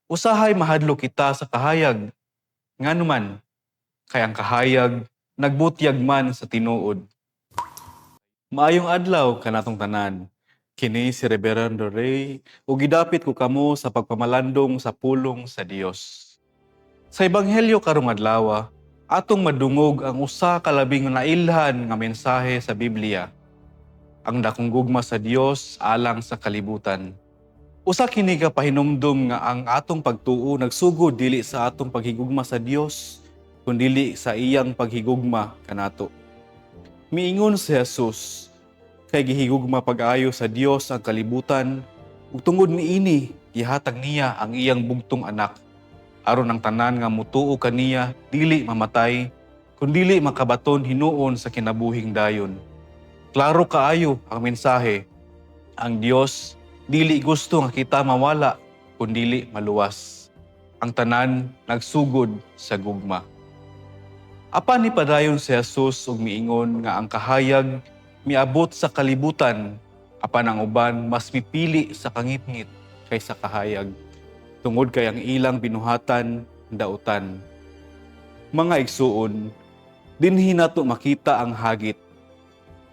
Usahay mahadlok kita sa kahayag, nganuman kay ang kahayag nagbutyag man sa tinuod. Maayong adlaw kanatong tanan. Kini si Reverendo Ray ug gidapit ko kamo sa pagpamalandong sa pulong sa Dios. Sa ebanghelyo karong adlaw, atong madungog ang usa ka labing nailhan nga mensahe sa Biblia. Ang dakong gugma sa Dios alang sa kalibutan. Usa kini ka pahinumdom nga ang atong pagtuo nagsugod dili sa atong paghigugma sa Dios, kundi sa iyang paghigugma kanato. Miingon si Jesus, kay gihigugma pag-ayo sa Dios ang kalibutan, ug tungod niini gihatag niya ang iyang bugtong anak, aron ang tanan nga mutuo kaniya dili mamatay, kundi makabaton hinuon sa kinabuhing dayon. Klaro kaayo ang mensahe. Ang Dios dili gusto nga kita mawala, kundi maluwas. Ang tanan nagsugod sa gugma. Apan ni padayon si Jesus ug miingon nga ang kahayag miabot sa kalibutan, apan ang uban mas mipili sa kangitngit kaysa kahayag, tungod kay ang ilang binuhatan dautan. Mga igsuon, dinhi nato makita ang hagit.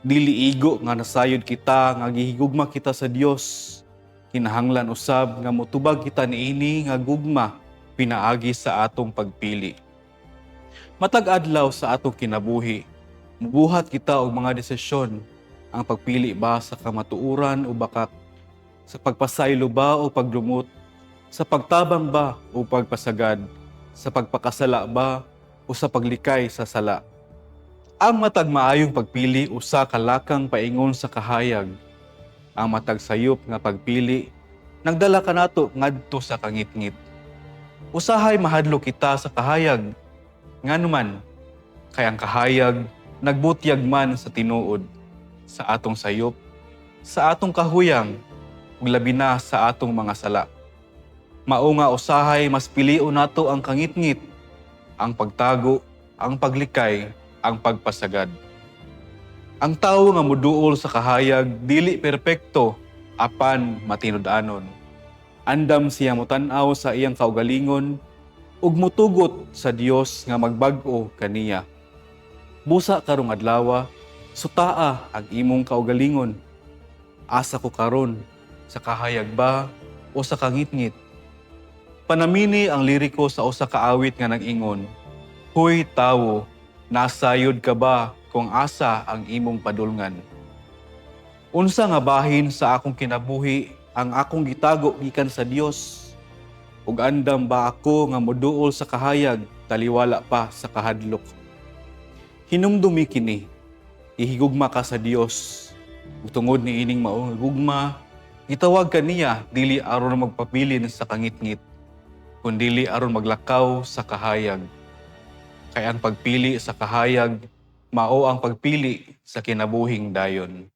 Dili igo nga nasayod kita nga gihigugma kita sa Dios. Kinahanglan usab nga motubag kita niini nga gugma pinaagi sa atong pagpili. Matag adlaw sa atong kinabuhi, mubuhat kita og mga desisyon. Ang pagpili ba sa kamatuoran o bakak, sa pagpasaylo ba o paglumot, sa pagtabang ba o pagpasagad, sa pagpakasala ba o sa paglikay sa sala. Ang matag maayong pagpili usa ka lakang paingon sa kahayag. Ang matag sayop nga pagpili nagdala kanato ngadto sa kangitngit. Usahay mahadlok kita sa kahayag, nganuman kay ang kahayag nagbutyag man sa tinuod, sa atong sayop, sa atong kahuyang, ug labi na sa atong mga sala. Mao nga usahay mas pilion nato ang kangitngit, ang pagtago, ang paglikay, ang pagpasagad. Ang tawo nga moduol sa kahayag dili perpekto apan matinud-anon. Andam siya motan-aw sa iyang kaugalingon ug mutugot sa Dios nga magbag-o kaniya. Busa karong adlaw, sutaa ang imong kaugalingon. Asa ko karon, sa kahayag ba o sa kangitngit? Panamini ang liriko sa usa ka awit nga nag-ingon, "Hoy tawo, nasayod ka ba kung asa ang imong padulngan? Unsa nga bahin sa akong kinabuhi ang akong gitago gikan sa Dios? Ug andam ba ako nga moduol sa kahayag taliwala pa sa kahadlok?" Hinumdumi kini, ihigugma ka sa Dios. Ug tungod ni ining maong gugma, gitawag kaniya dili aron magpabilin sa kangitngit, kundi aron maglakaw sa kahayag. Kay ang pagpili sa kahayag mao ang pagpili sa kinabuhing dayon.